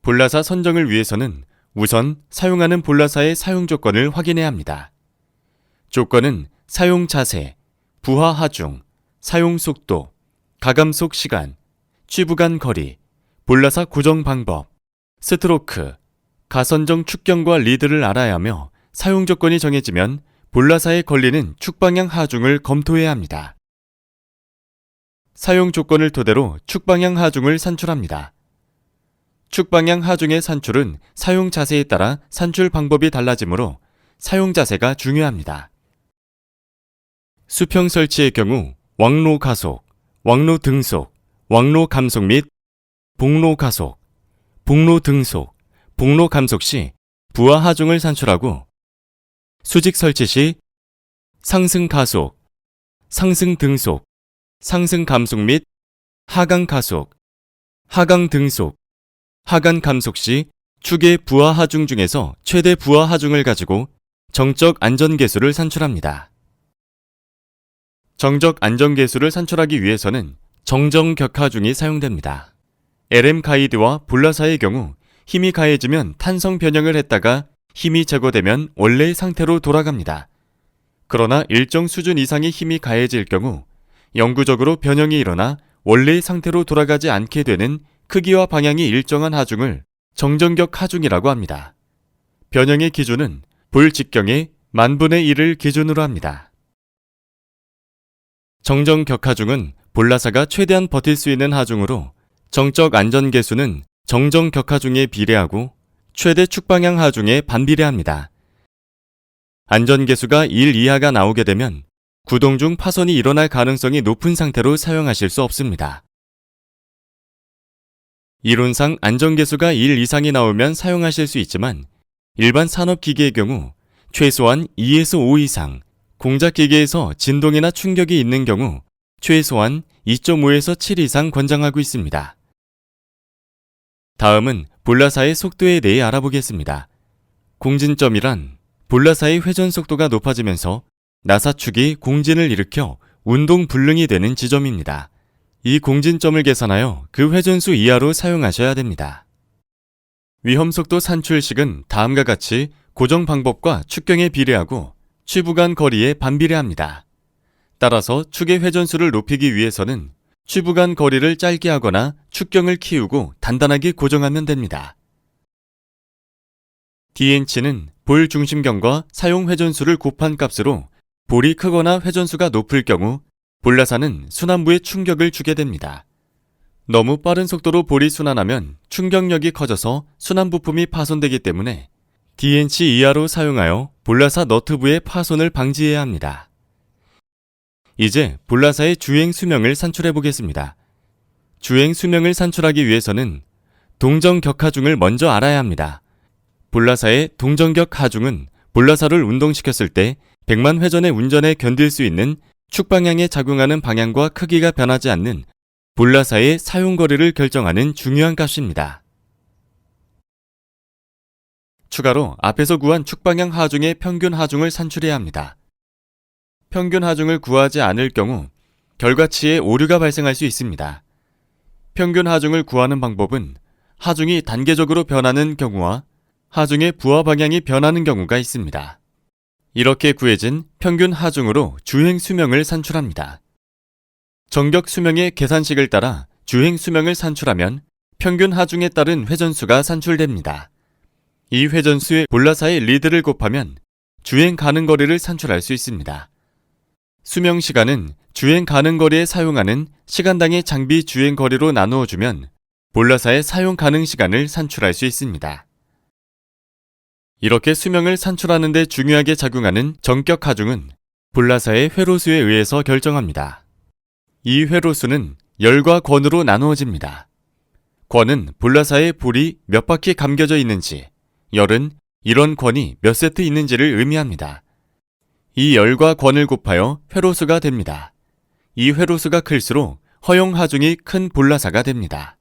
볼라사 선정을 위해서는 우선 사용하는 볼라사의 사용 조건을 확인해야 합니다. 조건은 사용 자세, 부하 하중, 사용 속도, 가감속 시간, 취부간 거리, 볼라사 고정 방법, 스트로크, 가선정 축경과 리드를 알아야 하며 사용 조건이 정해지면 볼라사에 걸리는 축방향 하중을 검토해야 합니다. 사용 조건을 토대로 축방향 하중을 산출합니다. 축방향 하중의 산출은 사용 자세에 따라 산출 방법이 달라지므로 사용 자세가 중요합니다. 수평 설치의 경우 왕로 가속, 왕로 등속, 왕로 감속 및 복로 가속, 복로 등속, 복로 감속 시 부하 하중을 산출하고 수직 설치 시 상승 가속, 상승 등속, 상승 감속 및 하강 가속, 하강 등속, 하강 감속 시 축의 부하 하중 중에서 최대 부하 하중을 가지고 정적 안전계수를 산출합니다. 정적 안전계수를 산출하기 위해서는 정정격하중이 사용됩니다. LM 가이드와 볼라사의 경우 힘이 가해지면 탄성 변형을 했다가 힘이 제거되면 원래의 상태로 돌아갑니다. 그러나 일정 수준 이상의 힘이 가해질 경우 영구적으로 변형이 일어나 원래의 상태로 돌아가지 않게 되는 크기와 방향이 일정한 하중을 정정격 하중이라고 합니다. 변형의 기준은 볼 직경의 10,000분의 1을 기준으로 합니다. 정정격 하중은 볼라사가 최대한 버틸 수 있는 하중으로 정적 안전계수는 정정격 하중에 비례하고 최대 축방향 하중에 반비례합니다. 안전계수가 1 이하가 나오게 되면 구동 중 파손이 일어날 가능성이 높은 상태로 사용하실 수 없습니다. 이론상 안전계수가 1 이상이 나오면 사용하실 수 있지만 일반 산업기계의 경우 최소한 2에서 5 이상, 공작기계에서 진동이나 충격이 있는 경우 최소한 2.5에서 7 이상 권장하고 있습니다. 다음은 볼라사의 속도에 대해 알아보겠습니다. 공진점이란 볼라사의 회전 속도가 높아지면서 나사축이 공진을 일으켜 운동 불능이 되는 지점입니다. 이 공진점을 계산하여 그 회전수 이하로 사용하셔야 됩니다. 위험속도 산출식은 다음과 같이 고정 방법과 축경에 비례하고 취부간 거리에 반비례합니다. 따라서 축의 회전수를 높이기 위해서는 취부간 거리를 짧게 하거나 축경을 키우고 단단하게 고정하면 됩니다. DNC는 볼 중심경과 사용 회전수를 곱한 값으로 볼이 크거나 회전수가 높을 경우 볼라사는 순환부에 충격을 주게 됩니다. 너무 빠른 속도로 볼이 순환하면 충격력이 커져서 순환 부품이 파손되기 때문에 DNC 이하로 사용하여 볼라사 너트부의 파손을 방지해야 합니다. 이제 볼라사의 주행 수명을 산출해 보겠습니다. 주행 수명을 산출하기 위해서는 동정격 하중을 먼저 알아야 합니다. 볼라사의 동정격 하중은 볼라사를 운동시켰을 때 100만 회전의 운전에 견딜 수 있는 축방향에 작용하는 방향과 크기가 변하지 않는 볼라사의 사용거리를 결정하는 중요한 값입니다. 추가로 앞에서 구한 축방향 하중의 평균 하중을 산출해야 합니다. 평균 하중을 구하지 않을 경우 결과치에 오류가 발생할 수 있습니다. 평균 하중을 구하는 방법은 하중이 단계적으로 변하는 경우와 하중의 부하 방향이 변하는 경우가 있습니다. 이렇게 구해진 평균 하중으로 주행 수명을 산출합니다. 정격 수명의 계산식을 따라 주행 수명을 산출하면 평균 하중에 따른 회전수가 산출됩니다. 이 회전수에 볼라사의 리드를 곱하면 주행 가능 거리를 산출할 수 있습니다. 수명 시간은 주행 가능 거리에 사용하는 시간당의 장비 주행 거리로 나누어주면 볼라사의 사용 가능 시간을 산출할 수 있습니다. 이렇게 수명을 산출하는 데 중요하게 작용하는 정격 하중은 볼라사의 회로수에 의해서 결정합니다. 이 회로수는 열과 권으로 나누어집니다. 권은 볼라사의 볼이 몇 바퀴 감겨져 있는지, 열은 이런 권이 몇 세트 있는지를 의미합니다. 이 열과 권을 곱하여 회로수가 됩니다. 이 회로수가 클수록 허용 하중이 큰 볼라사가 됩니다.